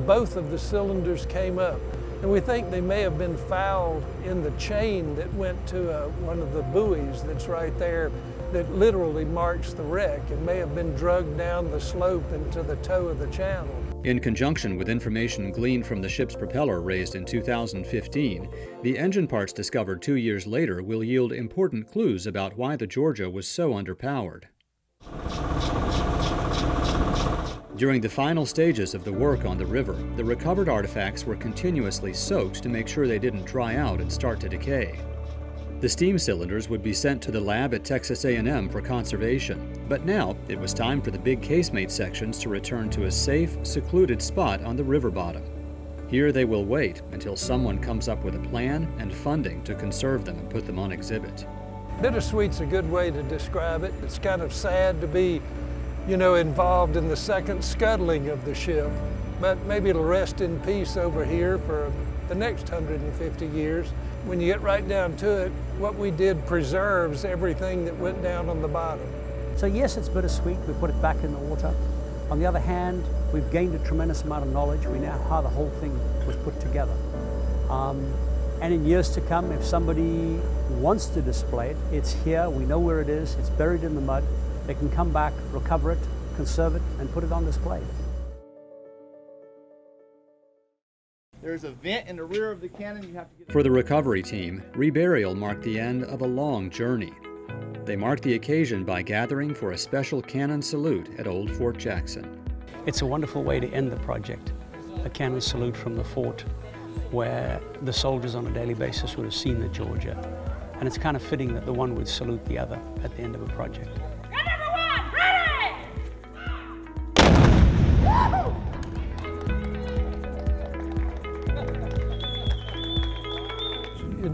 both of the cylinders came up. And we think they may have been fouled in the chain that went to one of the buoys that's right there that literally marks the wreck. It may have been drugged down the slope into the toe of the channel. In conjunction with information gleaned from the ship's propeller raised in 2015, the engine parts discovered 2 years later will yield important clues about why the Georgia was so underpowered. During the final stages of the work on the river, the recovered artifacts were continuously soaked to make sure they didn't dry out and start to decay. The steam cylinders would be sent to the lab at Texas A&M for conservation, but now it was time for the big Casemate sections to return to a safe, secluded spot on the river bottom. Here they will wait until someone comes up with a plan and funding to conserve them and put them on exhibit. Bittersweet's a good way to describe it. It's kind of sad to be, involved in the second scuttling of the ship, but maybe it'll rest in peace over here for the next 150 years. When you get right down to it, what we did preserves everything that went down on the bottom. So yes, it's bittersweet. We put it back in the water. On the other hand, we've gained a tremendous amount of knowledge. We know how the whole thing was put together. And in years to come, if somebody wants to display it, it's here. We know where it is. It's buried in the mud. They can come back, recover it, conserve it, and put it on display. There's a vent in the rear of the cannon. You have to get. For the recovery team, Reburial marked the end of a long journey. They marked the occasion by gathering for a special cannon salute at Old Fort Jackson. It's a wonderful way to end the project, a cannon salute from the fort where the soldiers on a daily basis would have seen the Georgia. And it's kind of fitting that the one would salute the other at the end of a project.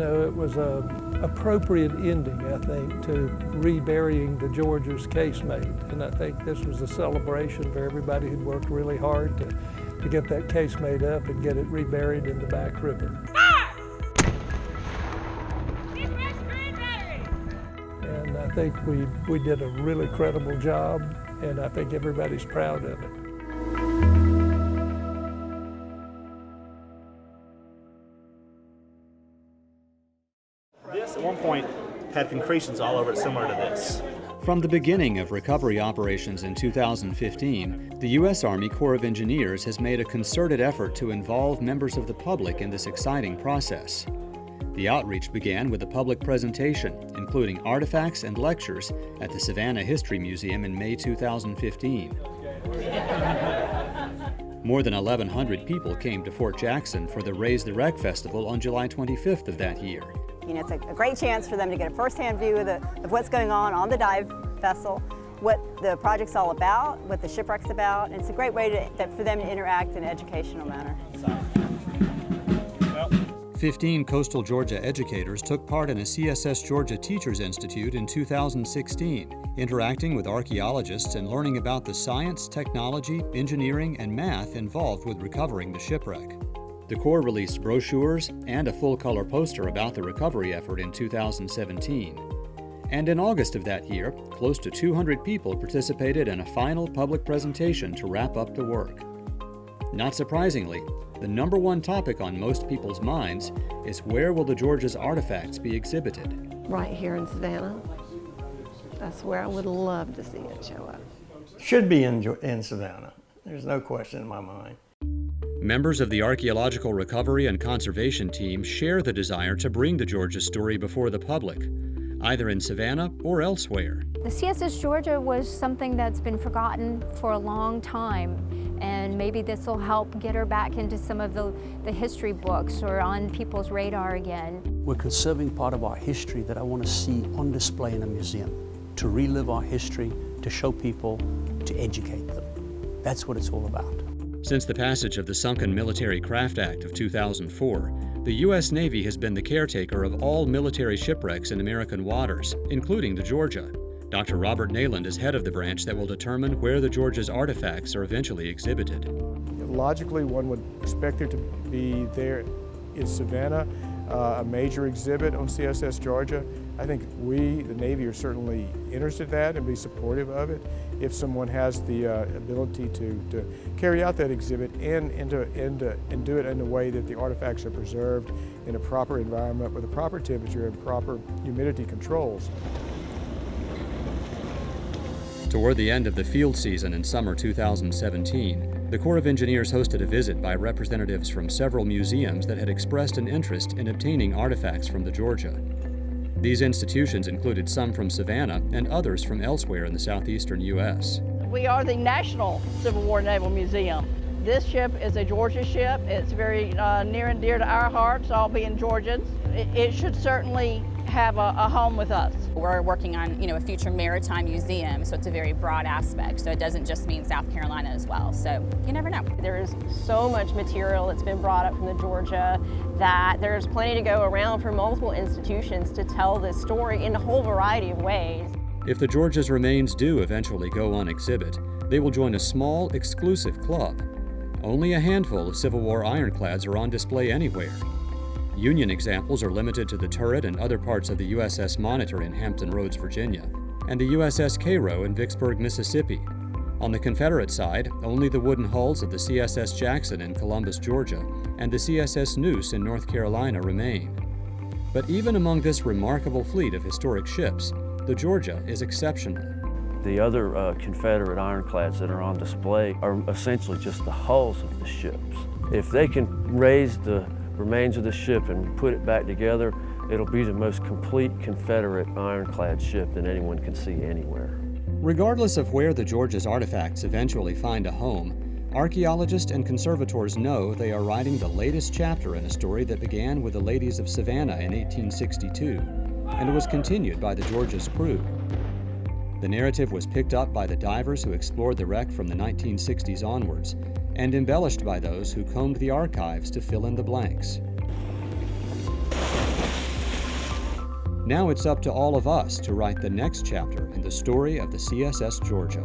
It was an appropriate ending, I think, to reburying the Georgia's Casemate. And I think this was a celebration for everybody who'd worked really hard to get that Casemate up and get it reburied in the back river. And I think we did a really credible job, and I think everybody's proud of it. This, at one point, had concretions all over it similar to this. From the beginning of recovery operations in 2015, the U.S. Army Corps of Engineers has made a concerted effort to involve members of the public in this exciting process. The outreach began with a public presentation, including artifacts and lectures, at the Savannah History Museum in May 2015. More than 1,100 people came to Fort Jackson for the Raise the Wreck Festival on July 25th of that year. It's a great chance for them to get a first-hand view of what's going on the dive vessel, what the project's all about, what the shipwreck's about, and it's a great way for them to interact in an educational manner. 15 coastal Georgia educators took part in a CSS Georgia Teachers Institute in 2016, interacting with archaeologists and learning about the science, technology, engineering, and math involved with recovering the shipwreck. The Corps released brochures and a full-color poster about the recovery effort in 2017. And in August of that year, close to 200 people participated in a final public presentation to wrap up the work. Not surprisingly, the number one topic on most people's minds is where will the Georgia's artifacts be exhibited? Right here in Savannah. That's where I would love to see it show up. Should be in Savannah. There's no question in my mind. Members of the Archaeological Recovery and Conservation Team share the desire to bring the Georgia story before the public, either in Savannah or elsewhere. The CSS Georgia was something that's been forgotten for a long time, and maybe this will help get her back into some of the history books or on people's radar again. We're conserving part of our history that I want to see on display in a museum, to relive our history, to show people, to educate them. That's what it's all about. Since the passage of the Sunken Military Craft Act of 2004, the U.S. Navy has been the caretaker of all military shipwrecks in American waters, including the Georgia. Dr. Robert Nayland is head of the branch that will determine where the Georgia's artifacts are eventually exhibited. Logically, one would expect there to be there in Savannah, a major exhibit on CSS Georgia. I think we, the Navy, are certainly interested in that and be supportive of it. if someone has the ability to carry out that exhibit and do it in a way that the artifacts are preserved in a proper environment with a proper temperature and proper humidity controls. Toward the end of the field season in summer 2017, the Corps of Engineers hosted a visit by representatives from several museums that had expressed an interest in obtaining artifacts from the Georgia. These institutions included some from Savannah and others from elsewhere in the southeastern U.S. We are the National Civil War Naval Museum. This ship is a Georgia ship. It's very near and dear to our hearts, all being Georgians. It should certainly have a home with us. We're working on, a future maritime museum, so it's a very broad aspect. So it doesn't just mean South Carolina as well. So you never know. There is so much material that's been brought up from the Georgia that there's plenty to go around for multiple institutions to tell this story in a whole variety of ways. If the Georgia's remains do eventually go on exhibit, they will join a small, exclusive club. Only a handful of Civil War ironclads are on display anywhere. Union examples are limited to the turret and other parts of the USS Monitor in Hampton Roads, Virginia, and the USS Cairo in Vicksburg, Mississippi. On the Confederate side, only the wooden hulls of the CSS Jackson in Columbus, Georgia, and the CSS Noose in North Carolina remain. But even among this remarkable fleet of historic ships, the Georgia is exceptional. The other Confederate ironclads that are on display are essentially just the hulls of the ships. If they can raise the remains of the ship and put it back together, it'll be the most complete Confederate ironclad ship that anyone can see anywhere. Regardless of where the Georgia's artifacts eventually find a home, archaeologists and conservators know they are writing the latest chapter in a story that began with the ladies of Savannah in 1862, and was continued by the Georgia's crew. The narrative was picked up by the divers who explored the wreck from the 1960s onwards, and embellished by those who combed the archives to fill in the blanks. Now it's up to all of us to write the next chapter in the story of the CSS Georgia.